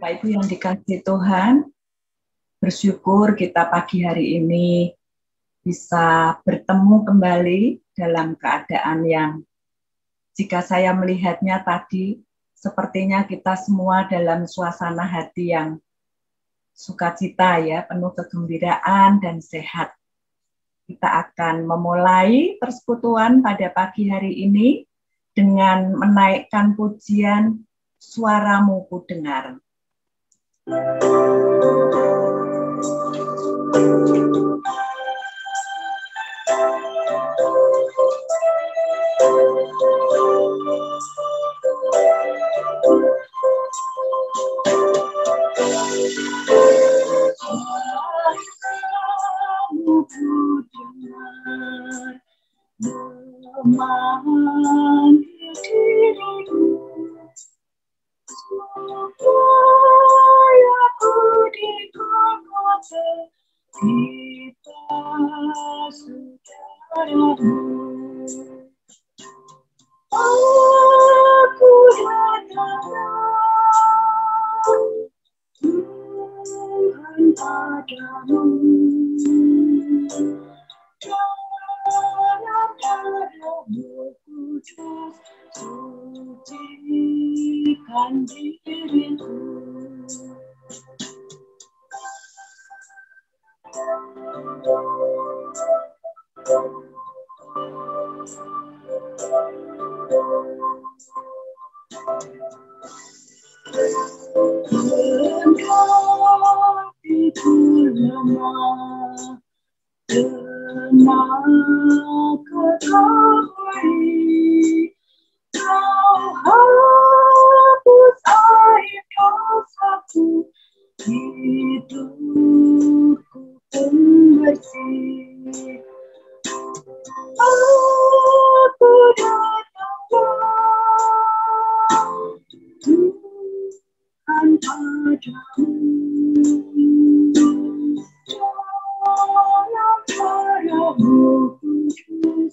Bapak Ibu yang dikasihi Tuhan, bersyukur kita pagi hari ini bisa bertemu kembali dalam keadaan yang, jika saya melihatnya tadi, sepertinya kita semua dalam suasana hati yang sukacita ya, penuh kegembiraan dan sehat. Kita akan memulai persekutuan pada pagi hari ini dengan menaikkan pujian Suaramu Ku Dengar. Memanggil dirimu supaya ku dikawal kita saudaramu. Aku datang Tuhan padamu. Kudus, sucikan diriku. Engkau itu lemah, kekasih, Kau hapus air dosaku, hidupku pun bersih. Aku datang Tuhan padamu. Kudus,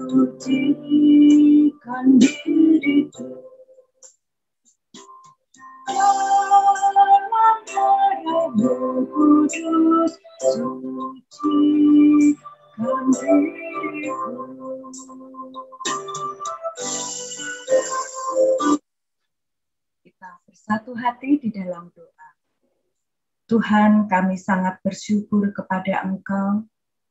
sucikan diriku. Kudus, sucikan diriku. Kita bersatu hati di dalam doa. Tuhan, kami sangat bersyukur kepada Engkau,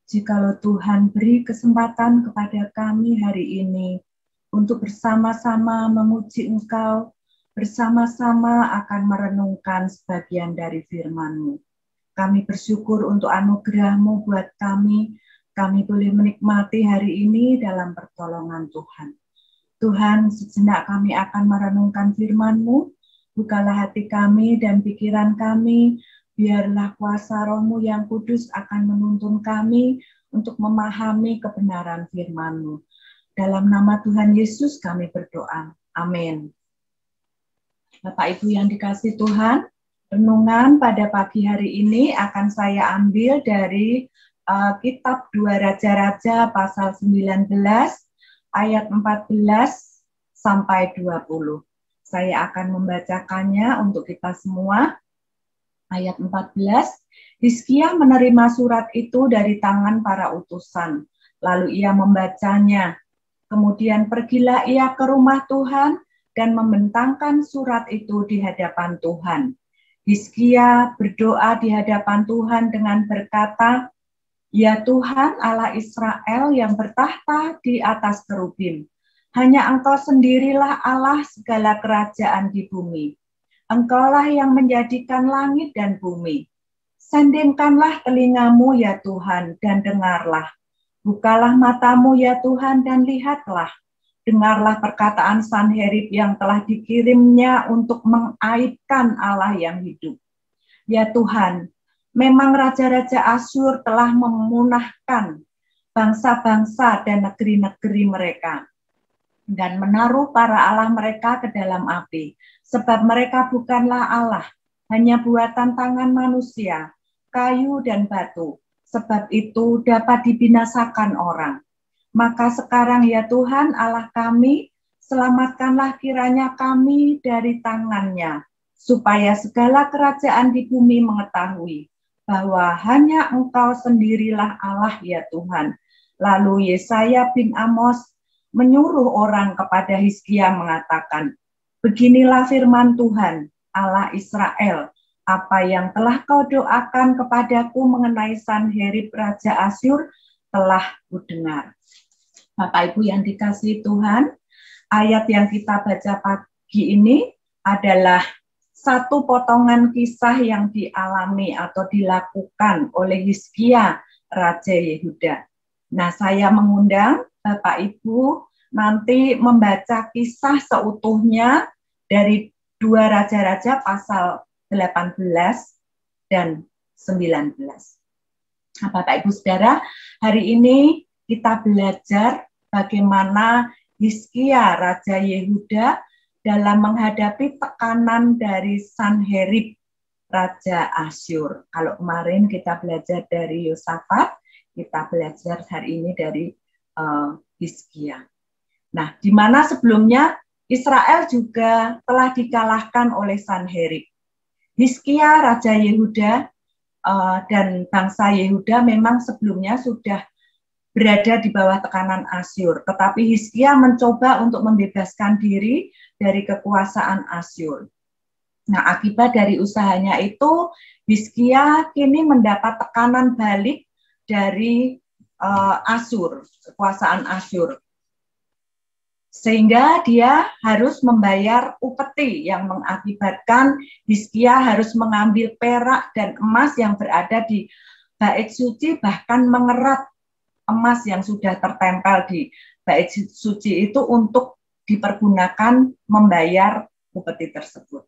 jikalau Tuhan beri kesempatan kepada kami hari ini untuk bersama-sama memuji Engkau, bersama-sama akan merenungkan sebagian dari firman-Mu. Kami bersyukur untuk anugerah-Mu buat kami boleh menikmati hari ini dalam pertolongan Tuhan. Tuhan, sejenak kami akan merenungkan firman-Mu, bukalah hati kami dan pikiran kami, biarlah kuasa Roh-Mu yang kudus akan menuntun kami untuk memahami kebenaran firman-Mu. Dalam nama Tuhan Yesus kami berdoa. Amin. Bapak Ibu yang dikasihi Tuhan, renungan pada pagi hari ini akan saya ambil dari kitab 2 Raja-Raja pasal 19 ayat 14 sampai 20. Saya akan membacakannya untuk kita semua. Ayat 14, Hizkia menerima surat itu dari tangan para utusan, lalu ia membacanya. Kemudian pergilah ia ke rumah Tuhan dan membentangkan surat itu di hadapan Tuhan. Hizkia berdoa di hadapan Tuhan dengan berkata, "Ya Tuhan Allah Israel yang bertahta di atas kerubim, hanya Engkau sendirilah Allah segala kerajaan di bumi. Engkaulah yang menjadikan langit dan bumi. Sandingkanlah telingamu ya Tuhan dan dengarlah. Bukalah matamu ya Tuhan dan lihatlah. Dengarlah perkataan Sanherib yang telah dikirimnya untuk mengaibkan Allah yang hidup. Ya Tuhan, memang raja-raja Asyur telah memunahkan bangsa-bangsa dan negeri-negeri mereka dan menaruh para Allah mereka ke dalam api. Sebab mereka bukanlah Allah, hanya buatan tangan manusia, kayu dan batu. Sebab itu dapat dibinasakan orang. Maka sekarang ya Tuhan Allah kami, selamatkanlah kiranya kami dari tangannya, supaya segala kerajaan di bumi mengetahui bahwa hanya Engkau sendirilah Allah ya Tuhan. Lalu Yesaya bin Amos menyuruh orang kepada Hizkia mengatakan, beginilah firman Tuhan, Allah Israel, apa yang telah kau doakan kepadaku mengenai Sanherib Raja Asyur telah kudengar. Bapak Ibu yang dikasihi Tuhan, ayat yang kita baca pagi ini adalah satu potongan kisah yang dialami atau dilakukan oleh Hizkia, Raja Yehuda. Nah, saya mengundang Bapak Ibu nanti membaca kisah seutuhnya dari 2 Raja-Raja pasal 18 dan 19. Nah, Bapak Ibu Saudara, hari ini kita belajar bagaimana Hizkia, Raja Yehuda, dalam menghadapi tekanan dari Sanherib, Raja Asyur. Kalau kemarin kita belajar dari Yosafat, kita belajar hari ini dari Hizkia. Nah, di mana sebelumnya Israel juga telah dikalahkan oleh Sanherib. Hizkia, Raja Yehuda, dan bangsa Yehuda memang sebelumnya sudah berada di bawah tekanan Asyur. Tetapi Hizkia mencoba untuk membebaskan diri dari kekuasaan Asyur. Nah, akibat dari usahanya itu, Hizkia kini mendapat tekanan balik dari Asyur, kekuasaan Asyur. Sehingga dia harus membayar upeti yang mengakibatkan Hizkia harus mengambil perak dan emas yang berada di bait suci, bahkan mengerat emas yang sudah tertempel di bait suci itu untuk dipergunakan membayar upeti tersebut.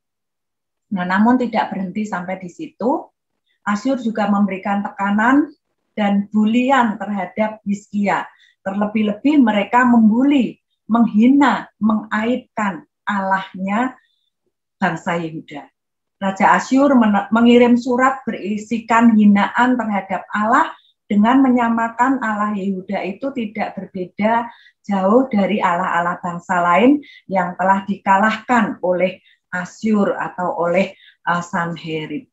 Nah, namun tidak berhenti sampai di situ. Asyur juga memberikan tekanan dan bulian terhadap Hizkia. Terlebih-lebih mereka membuli, menghina, mengaibkan Allahnya bangsa Yehuda. Raja Asyur mengirim surat berisikan hinaan terhadap Allah dengan menyamakan Allah Yehuda itu tidak berbeda jauh dari Allah-Allah bangsa lain yang telah dikalahkan oleh Asyur atau oleh Sanherib.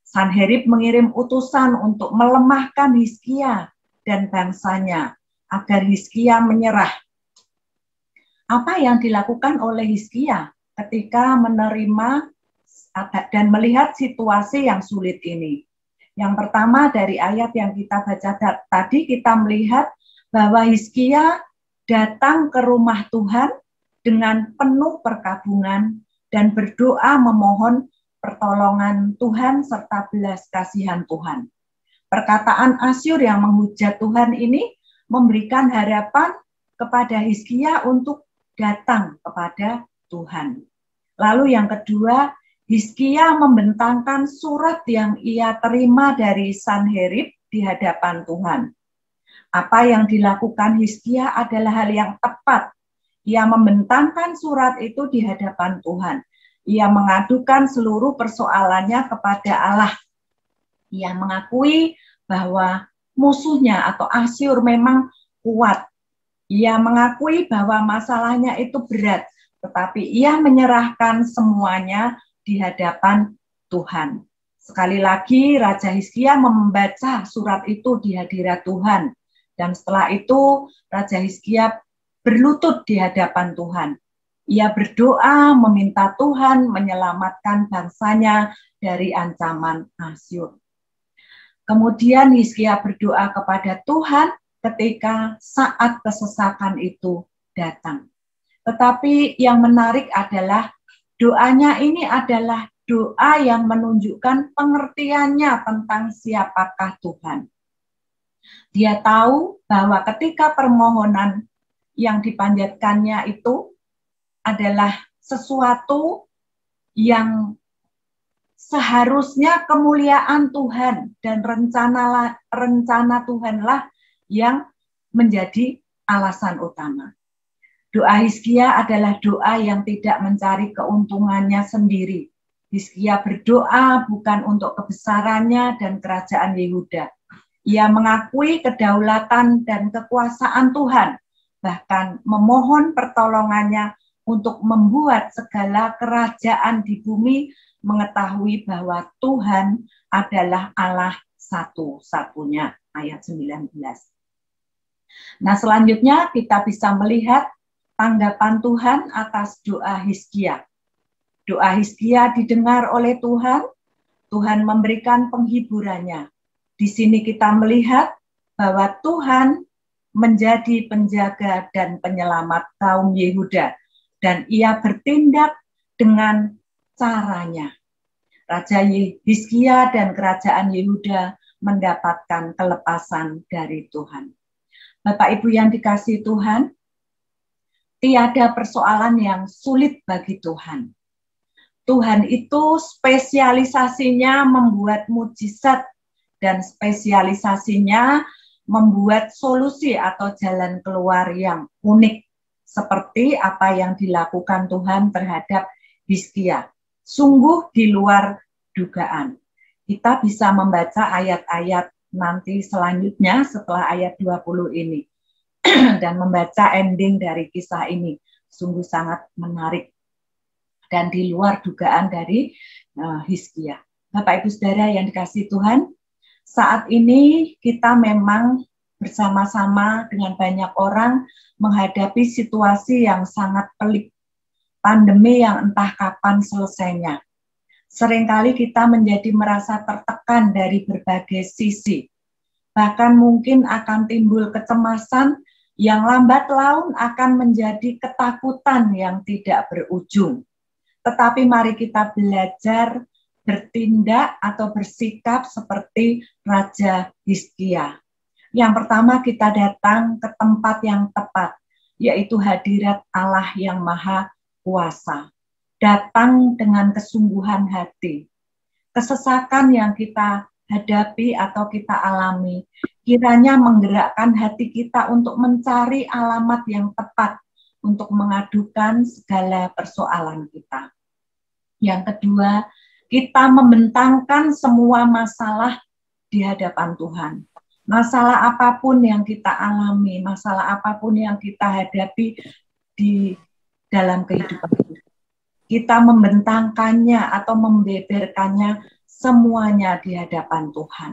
Sanherib mengirim utusan untuk melemahkan Hizkia dan bangsanya agar Hizkia menyerah. Apa yang dilakukan oleh Hizkia ketika menerima dan melihat situasi yang sulit ini? Yang pertama dari ayat yang kita baca tadi, kita melihat bahwa Hizkia datang ke rumah Tuhan dengan penuh perkabungan dan berdoa memohon pertolongan Tuhan serta belas kasihan Tuhan. Perkataan Asyur yang menghujat Tuhan ini memberikan harapan kepada Hizkia untuk datang kepada Tuhan. Lalu yang kedua, Hizkia membentangkan surat yang ia terima dari Sanherib di hadapan Tuhan. Apa yang dilakukan Hizkia adalah hal yang tepat. Ia membentangkan surat itu di hadapan Tuhan. Ia mengadukan seluruh persoalannya kepada Allah. Ia mengakui bahwa musuhnya atau Asyur memang kuat. Ia mengakui bahwa masalahnya itu berat, tetapi ia menyerahkan semuanya di hadapan Tuhan. Sekali lagi Raja Hizkia membaca surat itu di hadirat Tuhan. Dan setelah itu Raja Hizkia berlutut di hadapan Tuhan. Ia berdoa meminta Tuhan menyelamatkan bangsanya dari ancaman Asyur. Kemudian Hizkia berdoa kepada Tuhan ketika saat kesesakan itu datang. Tetapi yang menarik adalah doanya ini adalah doa yang menunjukkan pengertiannya tentang siapakah Tuhan. Dia tahu bahwa ketika permohonan yang dipanjatkannya itu adalah sesuatu yang seharusnya kemuliaan Tuhan dan rencana Tuhanlah yang menjadi alasan utama. Doa Hizkia adalah doa yang tidak mencari keuntungannya sendiri. Hizkia berdoa bukan untuk kebesarannya dan kerajaan Yehuda. Ia mengakui kedaulatan dan kekuasaan Tuhan, bahkan memohon pertolongannya untuk membuat segala kerajaan di bumi mengetahui bahwa Tuhan adalah Allah satu-satunya. Ayat 19. Nah, selanjutnya kita bisa melihat tanggapan Tuhan atas doa Hizkia. Doa Hizkia didengar oleh Tuhan, Tuhan memberikan penghiburannya. Di sini kita melihat bahwa Tuhan menjadi penjaga dan penyelamat kaum Yehuda, dan ia bertindak dengan caranya. Raja Hizkia dan kerajaan Yehuda mendapatkan kelepasan dari Tuhan. Bapak Ibu yang dikasihi Tuhan, tiada persoalan yang sulit bagi Tuhan. Tuhan itu spesialisasinya membuat mujizat dan spesialisasinya membuat solusi atau jalan keluar yang unik seperti apa yang dilakukan Tuhan terhadap Hizkia. Sungguh di luar dugaan. Kita bisa membaca ayat-ayat nanti selanjutnya setelah ayat 20 ini dan membaca ending dari kisah ini. Sungguh sangat menarik dan di luar dugaan dari Hizkia. Bapak Ibu Saudara yang dikasihi Tuhan, saat ini kita memang bersama-sama dengan banyak orang menghadapi situasi yang sangat pelik. Pandemi yang entah kapan selesainya. Seringkali kita menjadi merasa tertekan dari berbagai sisi. Bahkan mungkin akan timbul kecemasan yang lambat laun akan menjadi ketakutan yang tidak berujung. Tetapi mari kita belajar bertindak atau bersikap seperti Raja Hizkia. Yang pertama kita datang ke tempat yang tepat, yaitu hadirat Allah yang Maha Kuasa. Datang dengan kesungguhan hati. Kesesakan yang kita hadapi atau kita alami, kiranya menggerakkan hati kita untuk mencari alamat yang tepat, untuk mengadukan segala persoalan kita. Yang kedua, kita membentangkan semua masalah di hadapan Tuhan. Masalah apapun yang kita alami, masalah apapun yang kita hadapi di dalam kehidupan kita. Kita membentangkannya atau membeberkannya semuanya di hadapan Tuhan.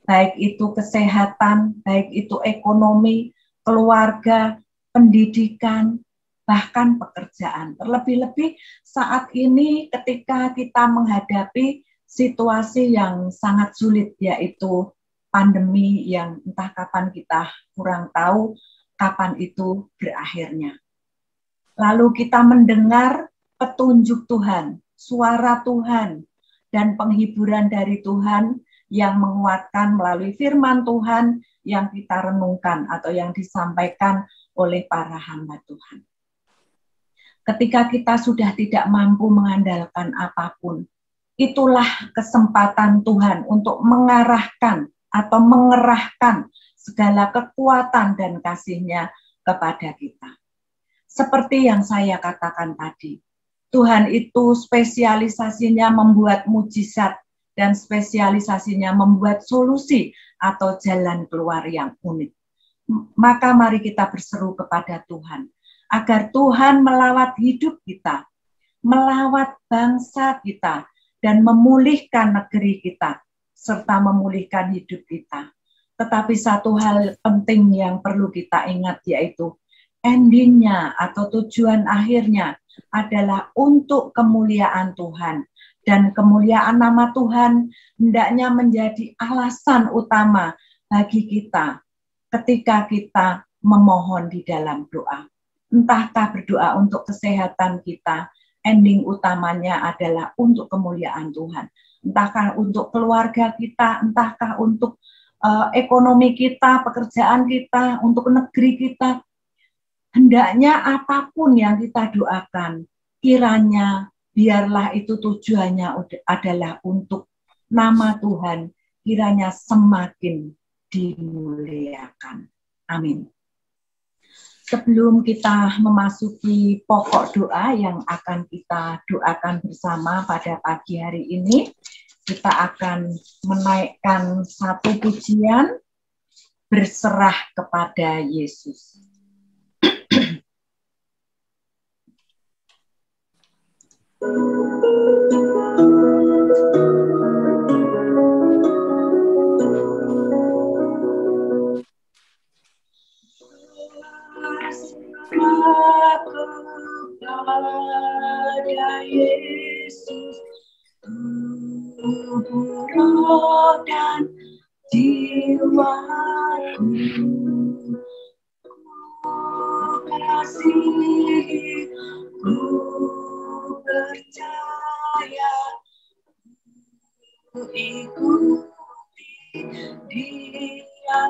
Baik itu kesehatan, baik itu ekonomi, keluarga, pendidikan, bahkan pekerjaan. Terlebih-lebih saat ini ketika kita menghadapi situasi yang sangat sulit, yaitu pandemi yang entah kapan kita kurang tahu kapan itu berakhirnya. Lalu kita mendengar petunjuk Tuhan, suara Tuhan, dan penghiburan dari Tuhan yang menguatkan melalui firman Tuhan yang kita renungkan atau yang disampaikan oleh para hamba Tuhan. Ketika kita sudah tidak mampu mengandalkan apapun, itulah kesempatan Tuhan untuk mengarahkan atau mengerahkan segala kekuatan dan kasih-Nya kepada kita. Seperti yang saya katakan tadi, Tuhan itu spesialisasinya membuat mujizat dan spesialisasinya membuat solusi atau jalan keluar yang unik. Maka mari kita berseru kepada Tuhan, agar Tuhan melawat hidup kita, melawat bangsa kita, dan memulihkan negeri kita, serta memulihkan hidup kita. Tetapi satu hal penting yang perlu kita ingat, yaitu endingnya atau tujuan akhirnya adalah untuk kemuliaan Tuhan. Dan kemuliaan nama Tuhan hendaknya menjadi alasan utama bagi kita ketika kita memohon di dalam doa. Entahkah berdoa untuk kesehatan kita, ending utamanya adalah untuk kemuliaan Tuhan. Entahkah untuk keluarga kita, entahkah untuk ekonomi kita, pekerjaan kita, untuk negeri kita. Hendaknya apapun yang kita doakan, kiranya biarlah itu tujuannya adalah untuk nama Tuhan, kiranya semakin dimuliakan. Amin. Sebelum kita memasuki pokok doa yang akan kita doakan bersama pada pagi hari ini, kita akan menaikkan satu pujian, berserah kepada Yesus. jiwaku kasih, ku percaya, ku ikuti dia.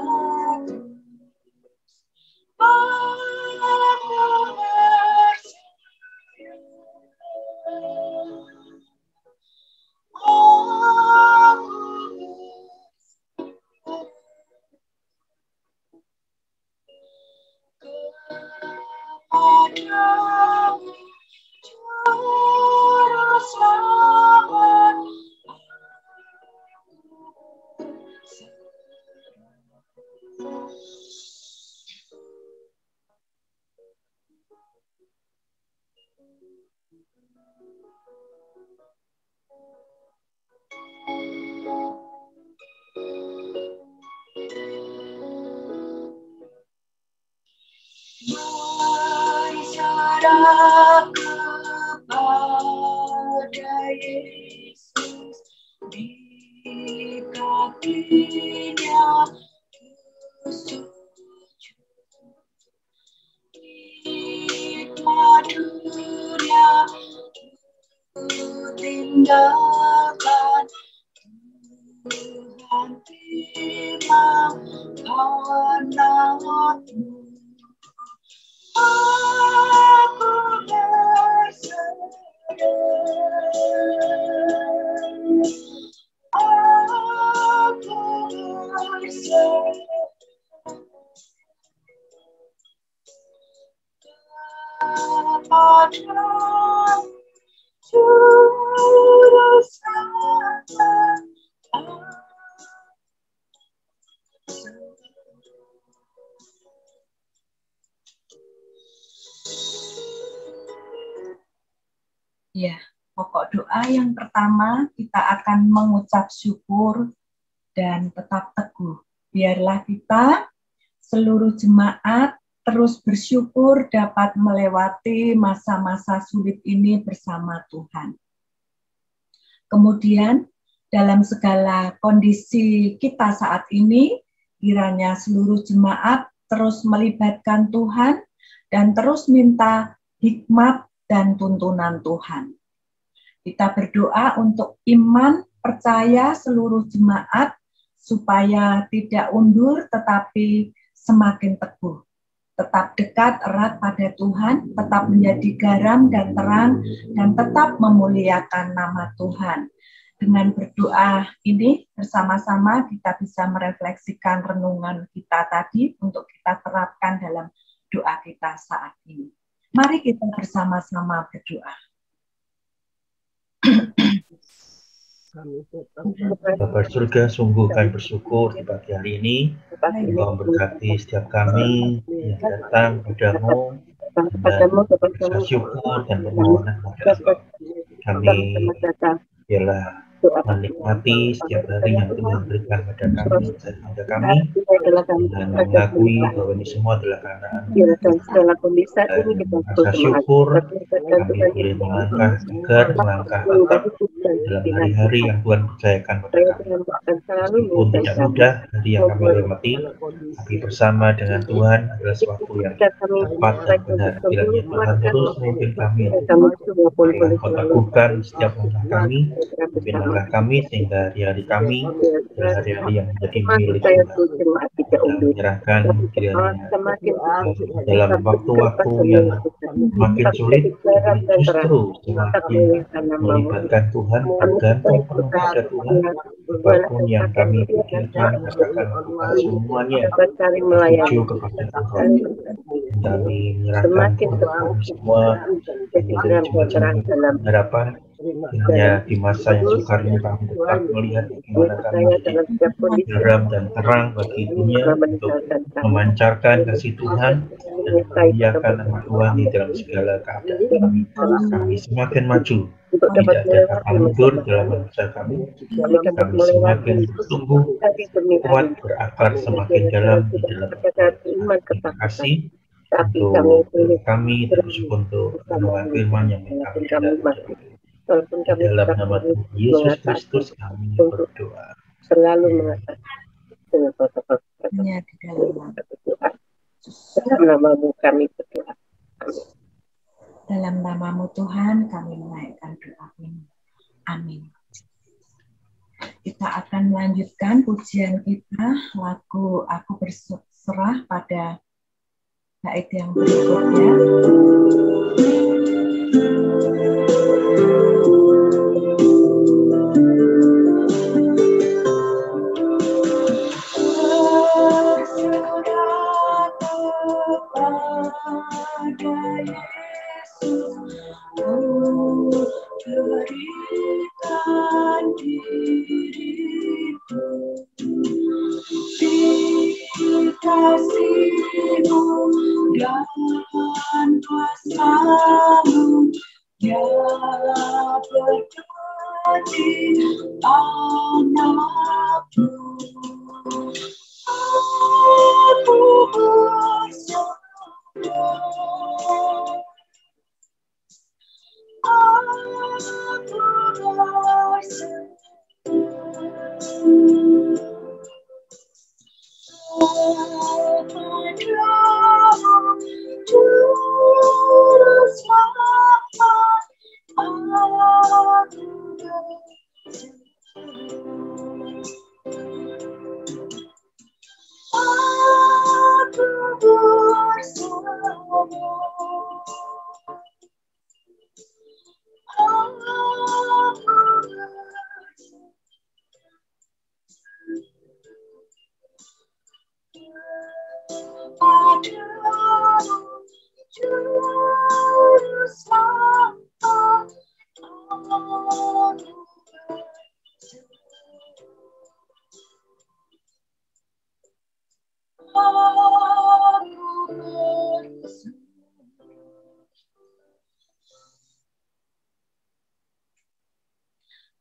Berserah kepada Yesus, di kakinya ku sujud. Hikmat dunia ku tinggalkan, Tuhan terima anak-Mu. Aku berserah, aku berserah kepada Juru Selamat. Ya, pokok doa yang pertama kita akan mengucap syukur dan tetap teguh. Biarlah kita seluruh jemaat terus bersyukur dapat melewati masa-masa sulit ini bersama Tuhan. Kemudian dalam segala kondisi kita saat ini, kiranya seluruh jemaat terus melibatkan Tuhan dan terus minta hikmat dan tuntunan Tuhan. Kita berdoa untuk iman, percaya seluruh jemaat supaya tidak undur tetapi semakin teguh. Tetap dekat erat pada Tuhan, tetap menjadi garam dan terang, dan tetap memuliakan nama Tuhan. Dengan berdoa ini bersama-sama kita bisa merefleksikan renungan kita tadi untuk kita terapkan dalam doa kita saat ini. Mari kita bersama-sama berdoa. Bapa surga, sungguh kami bersyukur di pagi hari ini. Engkau memberkati setiap kami yang datang padamu dan rasa syukur dan permohonan kepada Engkau. Kami biarlah menikmati setiap hari yang Tuhan berikan pada kami dan mengakui bahwa ini semua adalah karena rasa syukur kami boleh melangkah tegar, melangkah tetap dalam hari-hari yang Tuhan percayakan pada kami. Meskipun tidak mudah hari yang kami lewati, tapi bersama dengan Tuhan adalah sesuatu yang tepat dan benar. Kiranya Tuhan terus memimpin kami, Engkau teguhkan setiap langkah kami, pimpin langkah kami sehingga hari-hari kami adalah hari-hari yang menjadi milik Tuhan. Kita menyerahkan kiranya dalam waktu-waktu yang makin sulit, justru semakin melibatkan Tuhan, bergantung penuh pada Tuhan. Apapun yang kami pikirkan, katakan semuanya tertuju kepada Tuhan. Kami menyerahkan untuk kami semua ini dari jemaat harapan. Hanya di masa yang sukar ini kami tetap melihat bagaimana kami menjadi garam dan terang bagi dunia untuk memancarkan kasih Tuhan dan memuliakan nama Tuhan di dalam segala keadaan. Kami semakin maju, tidak ada kata mundur dalam manusia kami. Kami semakin bertumbuh kuat, berakar semakin dalam di dalam terima kasih untuk kami, terus untuk renungan firman yang kami dengar. Dalam nama Tuhan Yesus Kristus kami berdoa. Selalu mengatakan hanya di dalam namamu kami berdoa. Dalam namamu Tuhan kami menaikkan doa ini. Amin. Kita akan melanjutkan pujian kita, lagu Aku Berserah pada bait yang berikutnya. Berikan diriku kasih-Mu dan kuasa-Mu yang berdiri anakku. Aku berserah.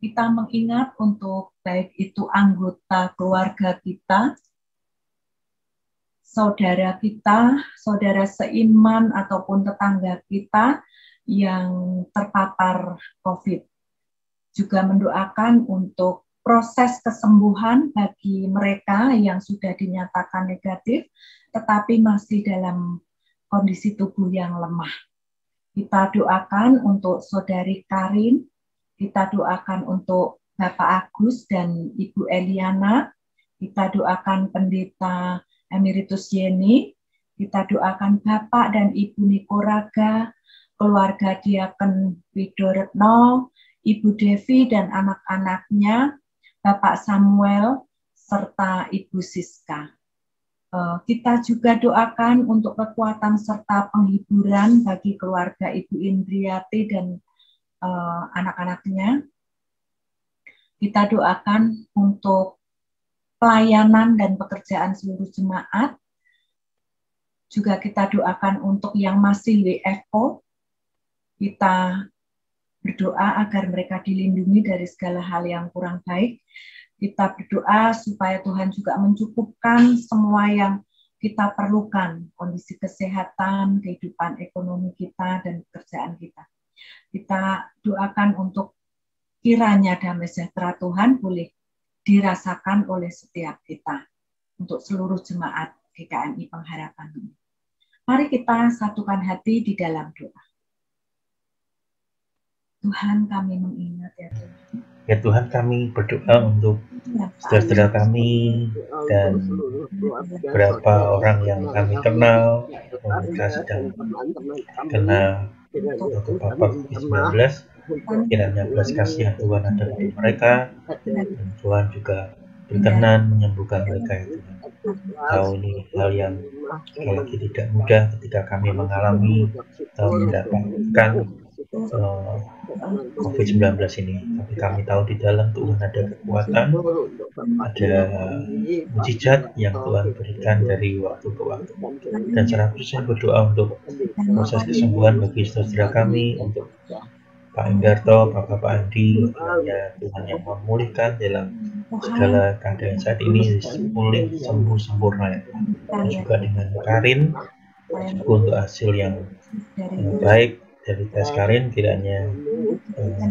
Kita mengingat untuk baik itu anggota keluarga kita, saudara kita, saudara seiman ataupun tetangga kita yang terpapar COVID. Juga mendoakan untuk proses kesembuhan bagi mereka yang sudah dinyatakan negatif, tetapi masih dalam kondisi tubuh yang lemah. Kita doakan untuk saudari Karin, kita doakan untuk Bapak Agus dan Ibu Eliana, kita doakan Pendeta Emeritus Yeni, kita doakan Bapak dan Ibu Nikoraga, keluarga Diaken Widoretno, Ibu Devi dan anak-anaknya, Bapak Samuel, serta Ibu Siska. Kita juga doakan untuk kekuatan serta penghiburan bagi keluarga Ibu Indriati dan anak-anaknya. Kita doakan untuk pelayanan dan pekerjaan seluruh jemaat. Juga kita doakan untuk yang masih WFO. Kita berdoa agar mereka dilindungi dari segala hal yang kurang baik. Kita berdoa supaya Tuhan juga mencukupkan semua yang kita perlukan, kondisi kesehatan, kehidupan ekonomi kita, dan pekerjaan kita. Kita doakan untuk kiranya damai sejahtera Tuhan boleh dirasakan oleh setiap kita untuk seluruh jemaat GKMI Pengharapan ini. Mari kita satukan hati di dalam doa. Tuhan, kami mengingat ya Tuhan. Ya Tuhan, kami berdoa untuk saudara kami dan beberapa orang yang kami kenal, mereka sedang kena wabah COVID-19. Kiranya belas kasihan Tuhan ada di mereka, dan Tuhan juga berkenan menyembuhkan mereka itu. Tahu ini hal yang sekali lagi tidak mudah ketika kami mengalami atau mendapatkan COVID-19 ini, tapi kami tahu di dalam Tuhan ada kekuatan, ada mujizat yang Tuhan berikan dari waktu ke waktu. Dan secara khusus saya berdoa untuk proses kesembuhan bagi saudara kami, untuk Pak Inggarto, Pak Andi, kiranya Tuhan yang memulihkan dalam segala keadaan saat ini, pulih sembuh sempurna ya Tuhan. Dan juga dengan Karin, untuk hasil yang baik dari tes Karin kiranya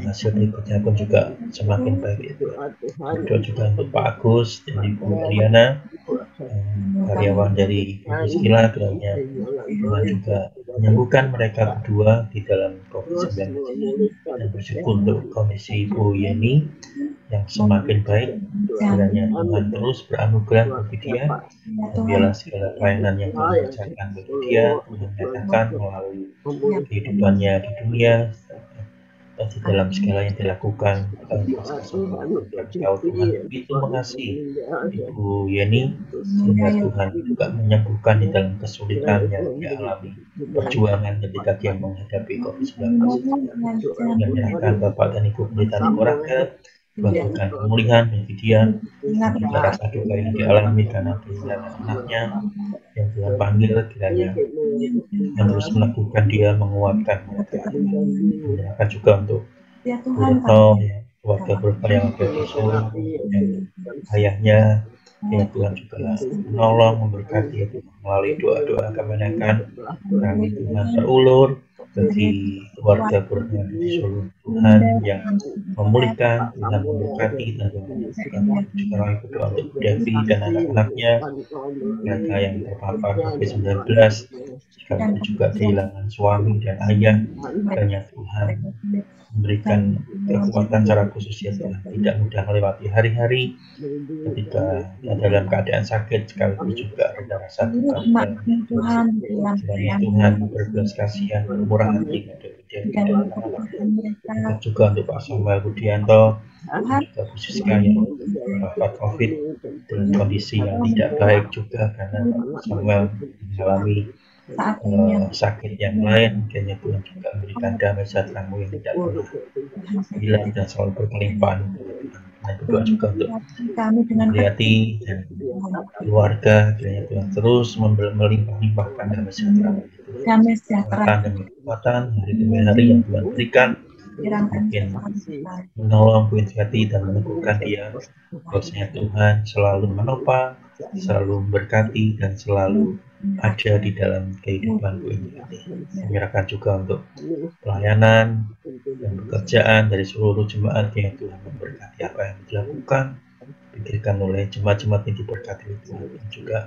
hasil berikutnya pun juga semakin baik ya Tuhan. Berdoa juga untuk Pak Agus dan Ibu Mariana, karyawan dari Priscila, kiranya Tuhan juga menyembuhkan mereka berdua di dalam COVID-19, dan bersyukur untuk kondisi Ibu Yeni yang semakin baik. Kiranya Tuhan terus beranugerah bagi dia, dan biarlah segala pelayanan yang Tuhan kerjakan bagi dia, Tuhan nyatakan melalui kehidupannya di dunia dan di dalam segala yang dilakukan. Tahu Tuhan begitu mengasihi Ibu Yeni, sehingga Tuhan juga menyembuhkan di dalam kesulitan yang dia alami, perjuangan ketika dia menghadapi COVID-19. Yang menyerahkan Bapak dan Ibu Pendeta di Koraga, melakukan pemulihan bagi dia, juga rasa duka yang dialami karena kehilangan anaknya yang Tuhan panggil, kiranya yang terus melakukan dia, menguatkan mereka. Menyerahkan juga untuk Bu Retno, keluarga berapa yang ada di Solo, yang ayahnya, ya Tuhan juga menolong, memberkati melalui doa-doa kemenangan. Kami Tuhan terulur bagi keluarga berapa di Solo, Tuhan yang memulihkan, Tuhan memberkati, dan juga kami berdoa untuk Devi dan anak-anaknya, mereka yang terpapar COVID-19, sekarang juga kehilangan suami dan ayah, kiranya Tuhan memberikan kekuatan secara khusus ya Tuhan, tidak mudah melewati hari-hari ketika dalam keadaan sakit, sekaligus juga ada rasa duka Tuhan. Kiranya Tuhan berbelas kasihan, bermurah hati kepada dia dan anak-anaknya. Juga untuk Pak Samuel Budianto, juga khususnya yang wafat COVID dengan kondisi yang tidak baik juga, karena Samuel mengalami sakit yang lain. Kiranya Tuhan juga memberikan damai sejahtera-Mu yang tidak pernah hilang dan selalu berkelimpahan. Dan berdoa juga untuk Mariati dan keluarga, kiranya Tuhan terus melimpah-limpahkan damai sejahtera dan kekuatan hari demi hari yang Tuhan berikan, mungkin menolong Bu Intiati dan meneguhkan dia, bahwasanya Tuhan selalu menopang, selalu memberkati, dan selalu ada di dalam kehidupan Bu Intiati. Menyerahkan juga untuk pelayanan dan pekerjaan dari seluruh jemaat yang Tuhan memberkati apa yang dilakukan, pikirkan oleh jemaat-jemaat yang diberkati Tuhan, dan juga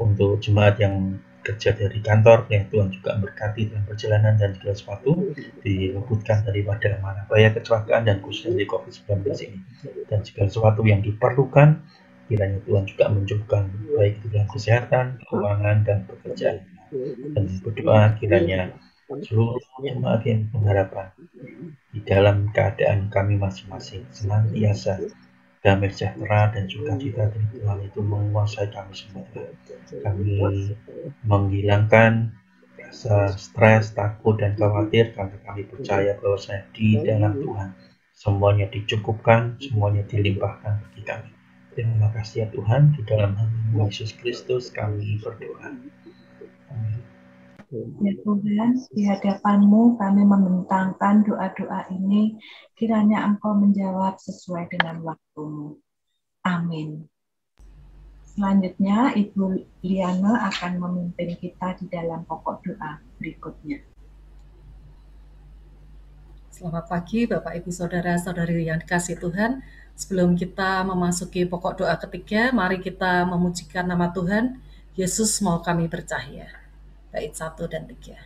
untuk jemaat yang kerja dari kantor, yang Tuhan juga berkati dalam perjalanan dan segala sesuatu diluputkan daripada mana bahaya kecelakaan dan khususnya dari COVID-19 ini, dan segala sesuatu yang diperlukan kiranya Tuhan juga menunjukkan baik itu dalam kesehatan, keuangan, dan pekerjaan. Dan berdoa kiranya seluruh jemaat yang mengharapkan di dalam keadaan kami masing-masing senantiasa damai sejahtera dan sukacita dari Tuhan itu menguasai kami semua. Kami menghilangkan rasa stres, takut, dan khawatir karena kami percaya bahwa di dalam Tuhan semuanya dicukupkan, semuanya dilimpahkan bagi kami. Terima kasih ya Tuhan, di dalam nama Yesus Kristus kami berdoa. Amin. Ya Tuhan, di hadapan-Mu kami membentangkan doa-doa ini, kiranya Engkau menjawab sesuai dengan waktu-Mu. Amin. Selanjutnya, Ibu Liana akan memimpin kita di dalam pokok doa berikutnya. Selamat pagi Bapak Ibu Saudara-saudari yang dikasihi Tuhan. Sebelum kita memasuki pokok doa ketiga, mari kita memujikan nama Tuhan. Yesus mau kami percaya. Bait 1 dan 3.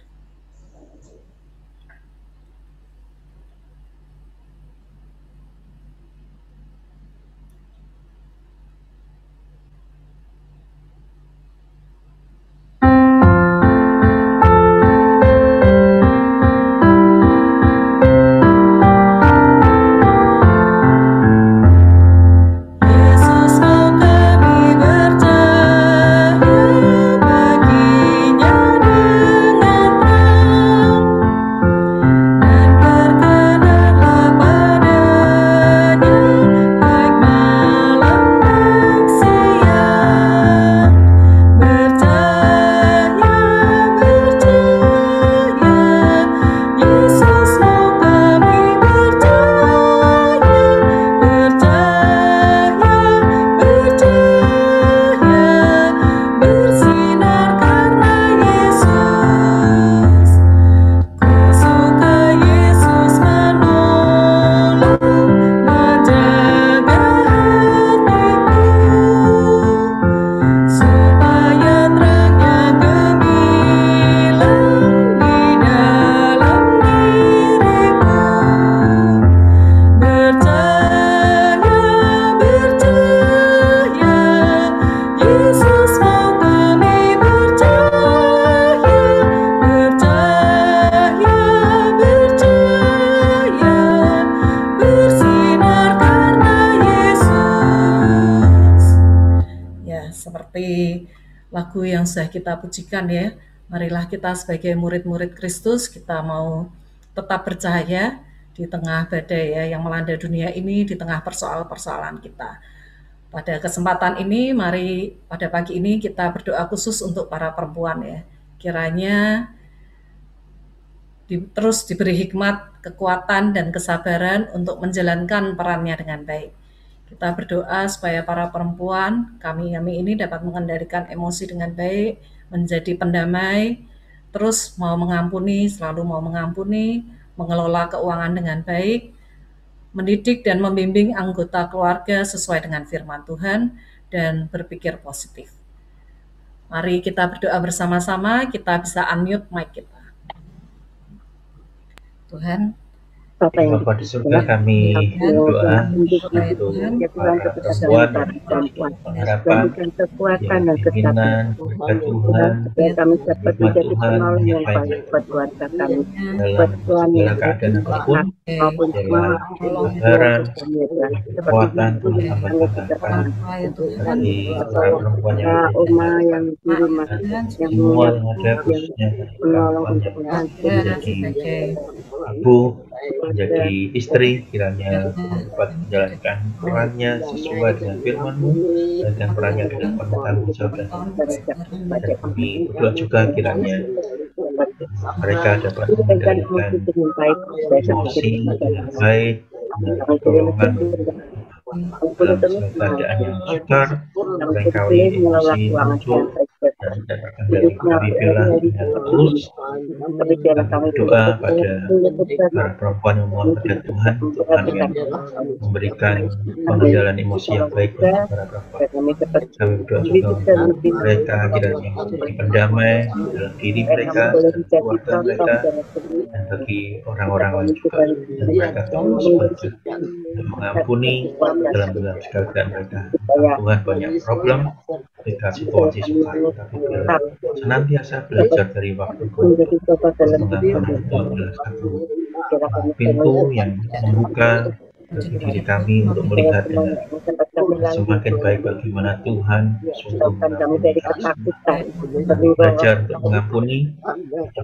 Baginya dengan seperti lagu yang sudah kita pujikan ya. Marilah kita sebagai murid-murid Kristus, kita mau tetap percaya di tengah badai ya yang melanda dunia ini, di tengah persoalan-persoalan kita. Pada kesempatan ini, mari pada pagi ini kita berdoa khusus untuk para perempuan ya. Kiranya terus diberi hikmat, kekuatan, dan kesabaran untuk menjalankan perannya dengan baik. Kita berdoa supaya para perempuan, kami ini dapat mengendalikan emosi dengan baik, menjadi pendamai, terus mau mengampuni, selalu mau mengampuni, mengelola keuangan dengan baik, mendidik dan membimbing anggota keluarga sesuai dengan firman Tuhan, dan berpikir positif. Mari kita berdoa bersama-sama, kita bisa unmute mic kita. Tuhan, Bapa di surga, kami berdoa untuk para perempuan pengharapan, keinginan berkat Tuhan, hikmat Tuhan menyampaikan dalam segala keadaan apapun, dalam kebenaran, kekuatan Tuhan tambahkan bagi para perempuan yang semua yang ada, khususnya perempuan yang menjadi ibu, menjadi istri, kiranya dapat menjalankan perannya sesuai dengan firman-Mu dan perannya dengan penuh tanggung jawab. Dan kami berdoa juga kiranya mereka dapat mengendalikan emosi dengan baik, dengan pertolongan dalam segala keadaan yang sukar. Barangkali emosi muncul dan tidak terkendali, kami bela dengan terus. Kami berdoa pada para perempuan yang memohon berkat Tuhan, Tuhan yang memberikan pengendalian emosi yang baik bagi para perempuan. Kami berdoa juga untuk mereka kiranya memberi pendamai dalam diri mereka dan keluarga mereka, dan bagi orang-orang lain juga, dan mereka terus untuk mengampuni dalam segala keadaan mereka. Tuhan banyak problem, mereka situasi sukar, tapi bila senantiasa belajar dari waktu ke waktu, mengampuni itu adalah satu pintu yang membuka bagi diri kami untuk melihat dengan semakin baik bagaimana Tuhan sungguh mengampuni kami. Belajar untuk mengampuni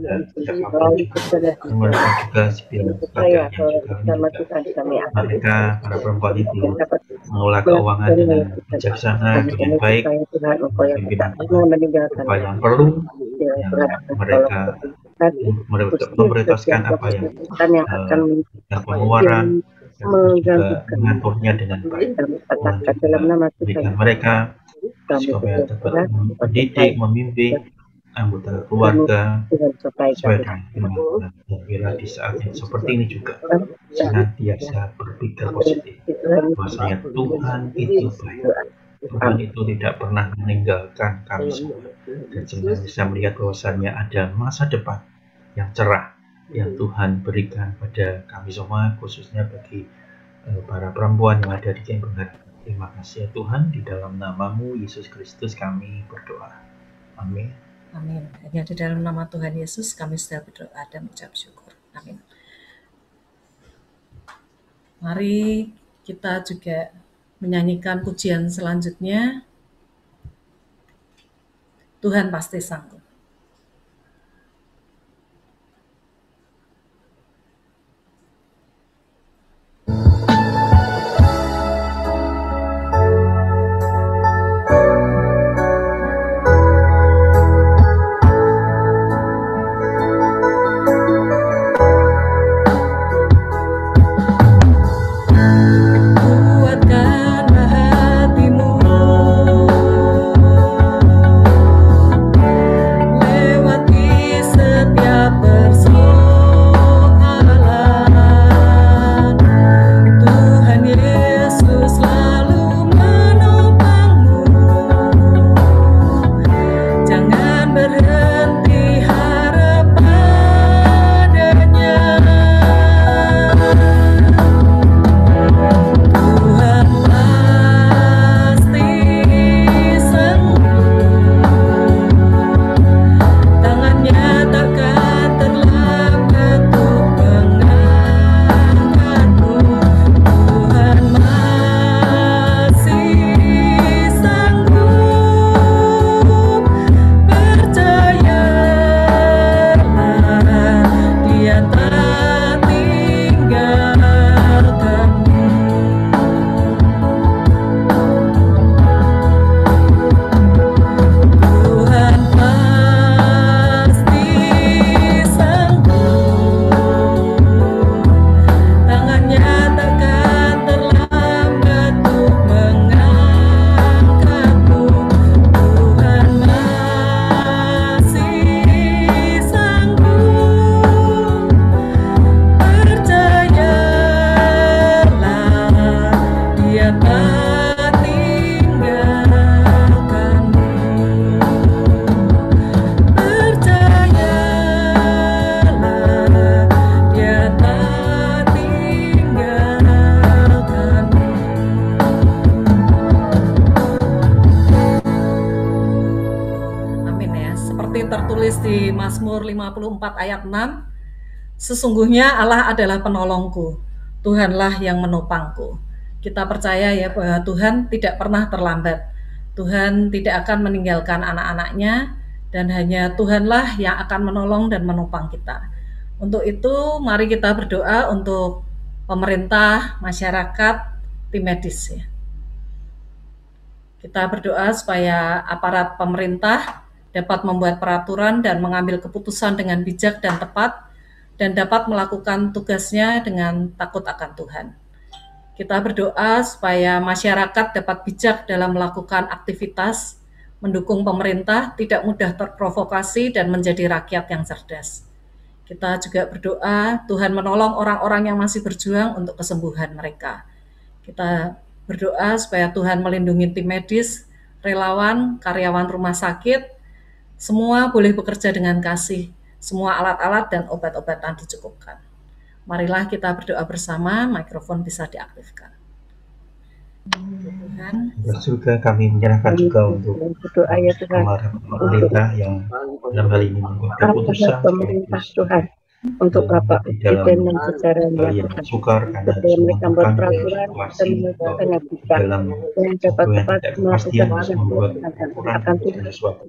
dan siapapun juga, mereka juga sipil keadaan yang juga mereka para perempuan itu mengelola keuangan dengan bijaksana, dengan baik, pimpinan apa yang perlu, yang mereka memprioritaskan apa yang pengeluaran, dan juga mengaturnya dengan baik. Tuhan berikan mereka supaya dapat mendidik, membimbing anggota keluarga sesuai dengan firman Tuhan. Dan bila di saat yang seperti ini juga senantiasa berpikir positif, bahwasanya Tuhan itu baik, Tuhan itu tidak pernah meninggalkan kami semua, dan sebenarnya bisa melihat bahwasannya ada masa depan yang cerah yang Tuhan berikan pada kami semua, khususnya bagi para perempuan yang ada di Kempengar. Terima kasih ya Tuhan, di dalam nama-Mu Yesus Kristus kami berdoa. Amin. Amin. Hanya di dalam nama Tuhan Yesus kami sudah berdoa dan mengucap syukur. Amin. Mari kita juga menyanyikan pujian selanjutnya. Tuhan pasti sanggup. tertulis di Mazmur 54 ayat 6, sesungguhnya Allah adalah penolongku, Tuhanlah yang menopangku. Kita percaya ya bahwa Tuhan tidak pernah terlambat. Tuhan tidak akan meninggalkan anak-anaknya, dan hanya Tuhanlah yang akan menolong dan menopang kita. Untuk itu, mari kita berdoa untuk pemerintah, masyarakat, tim medis ya. Kita berdoa supaya aparat pemerintah dapat membuat peraturan dan mengambil keputusan dengan bijak dan tepat, dan dapat melakukan tugasnya dengan takut akan Tuhan. Kita berdoa supaya masyarakat dapat bijak dalam melakukan aktivitas, mendukung pemerintah, tidak mudah terprovokasi, dan menjadi rakyat yang cerdas. Kita juga berdoa Tuhan menolong orang-orang yang masih berjuang untuk kesembuhan mereka. Kita berdoa supaya Tuhan melindungi tim medis, relawan, karyawan rumah sakit, semua boleh bekerja dengan kasih, semua alat-alat dan obat-obatan dicukupkan. Marilah kita berdoa bersama, mikrofon bisa diaktifkan. Tuhan, juga kami menyerahkan juga untuk pemerintah yang dalam hal ini membuat keputusan pemerintah Tuhan untuk Bapak Presiden dan jajarannya yang sukar karena mereka membuat peraturan dan menegakkan yang bisa dalam yang dapat tepat melakukan membuat akan sesuatu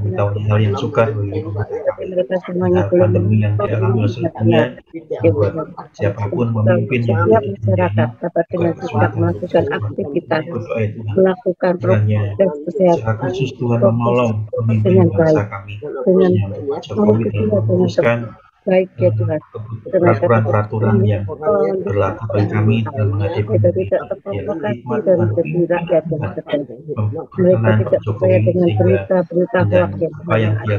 mengetahui hal yang sukar bagi mereka semuanya pandemi yang dialami oleh dunia membuat siapapun memimpin yang masyarakat dapat dengan sigap melakukan aktivitas melakukan proses secara khusus Tuhan menolong pemimpin bangsa kami dengan Jokowi dalam memutuskan baik ya Tuhan, peraturan-peraturan yang berlaku bagi kami dalam menghadapi tidak terprovokasi dan menjadi rakyat yang cerdas. Mereka tidak percaya dengan berita-berita hoax apa yang dia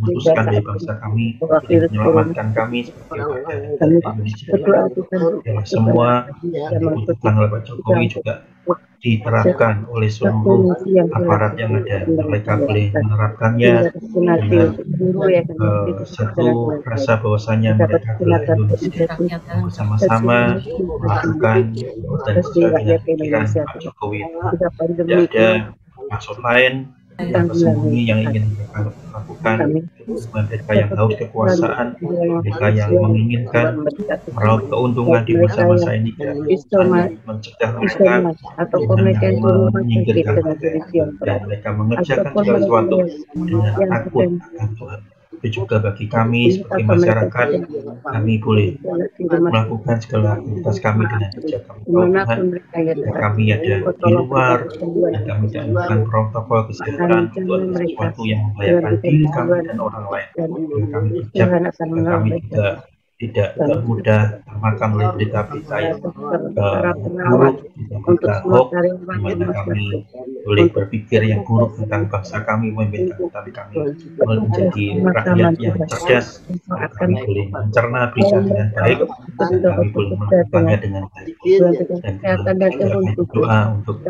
memutuskan dari bangsa kami, menyelamatkan kami seperti Indonesia. Semua diputuskan oleh Pak Jokowi juga diterapkan oleh seluruh aparat yang ada. Mereka boleh menerapkannya dengan satu rasa bahwasanya mereka adalah Indonesia bersama-sama melakukan dan sesuai dengan pikiran Pak Jokowi. Tidak ada maksud lain yang tersembunyi yang ingin mereka lakukan. Mereka yang haus kekuasaan, mereka yang menginginkan meraup keuntungan di masa-masa ini dan mencegah mereka atau komunikasi menyingkirkan dan mereka mengerjakan segala sesuatu dengan takut akan Tuhan. Itu juga bagi kami sebagai masyarakat, kami boleh melakukan segala aktivitas kami dengan bijak. Tuhan, kami ada di luar dan kami tidak melakukan protokol kesehatan itu adalah sesuatu yang membahayakan diri kami dan orang lain. Dan kami bijak dan kami juga tidak mudah termakan oleh berita-berita yang buruk, berita hoax, di mana kami boleh berpikir yang buruk tentang bangsa kami, memimpin kami, tapi kami menjadi rakyat yang cerdas. Kami boleh mencerna berita dengan baik, dan kami boleh melakukannya dengan baik. Dan kami berdoa untuk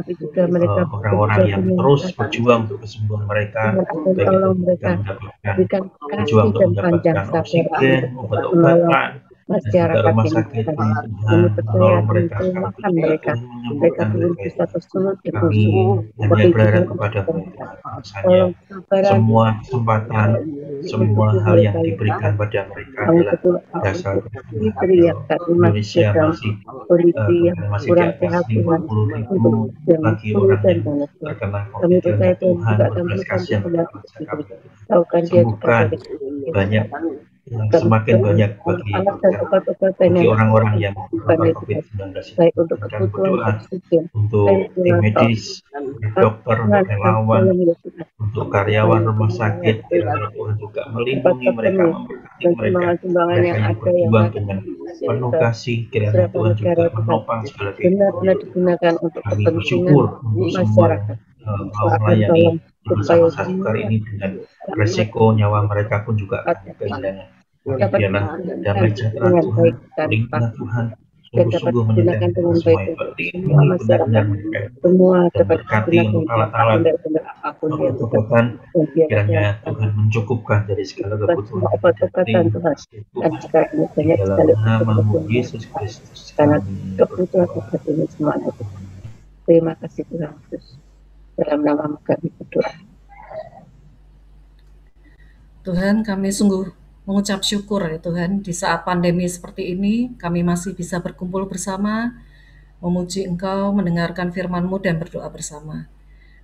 orang-orang yang terus berjuang untuk kesembuhan mereka, baik itu mendapatkan berjuang untuk mendapatkan oksigen, obat-obatan, masyarakat rumah sakit kami percaya mereka belum bisa tersulut kami hanya berharap kepada saya semua kesempatan, semua hal yang diberikan pada mereka adalah dasar Indonesia masih di atas 50.000 bagi orang yang terkena COVID. Tuhan berbelas kasihan kepada bangsa kami, sembuhkan banyak semakin banyak bagi orang-orang yang terpapar COVID-19 dan berdoa untuk tim medis, dokter, relawan, untuk karyawan rumah sakit, kiranya Tuhan juga melindungi mereka, memberkati mereka yang berjuang dengan penuh kasih, kiranya Tuhan juga menopang segala kehidupan. Kami bersyukur untuk semua mau melayani di masa-masa sukar ini dengan resiko nyawa mereka pun juga kehilangan. Biarlah damai sejahtera Tuhan, lindungan Tuhan, sungguh-sungguh menyertai semua itu, lindungi benar-benar mereka, dan berkati untuk alat-alat obat-obatan, kiranya Tuhan mencukupkan dari segala kebutuhan di dalam nama Yesus Kristus. Terima kasih Tuhan Yesus. Dalam nama kami berdoa. Tuhan, kami sungguh mengucap syukur ya Tuhan, di saat pandemi seperti ini kami masih bisa berkumpul bersama, memuji Engkau, mendengarkan firman-Mu dan berdoa bersama.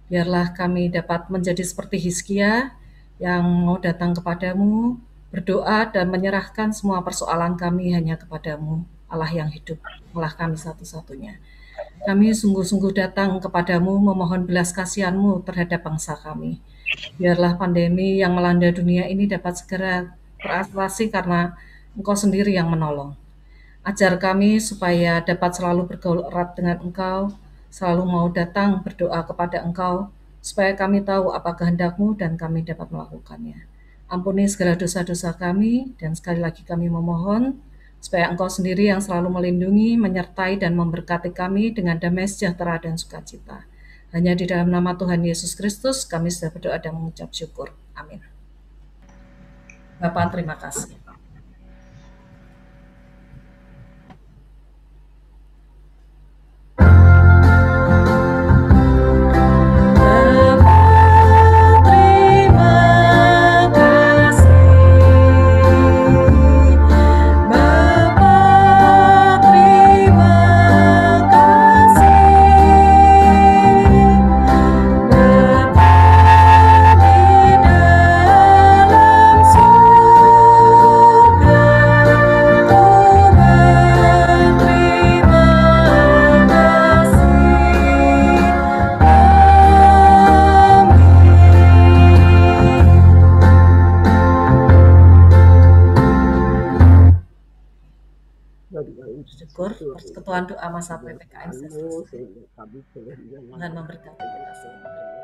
Biarlah kami dapat menjadi seperti Hizkia yang mau datang kepadamu, berdoa dan menyerahkan semua persoalan kami hanya kepadamu, Allah yang hidup, Allah kami satu-satunya. Kami sungguh-sungguh datang kepadamu memohon belas kasihan-Mu terhadap bangsa kami. Biarlah pandemi yang melanda dunia ini dapat segera teratasi karena Engkau sendiri yang menolong. Ajar kami supaya dapat selalu bergaul erat dengan Engkau, selalu mau datang berdoa kepada Engkau, supaya kami tahu apa kehendak-Mu dan kami dapat melakukannya. Ampuni segala dosa-dosa kami, dan sekali lagi kami memohon, supaya Engkau sendiri yang selalu melindungi, menyertai, dan memberkati kami dengan damai sejahtera dan sukacita. Hanya di dalam nama Tuhan Yesus Kristus kami sudah berdoa dan mengucap syukur. Amin. Bapak, terima kasih. Syukur persekutuan doa masa PPKM Tuhan memberkati kita semua.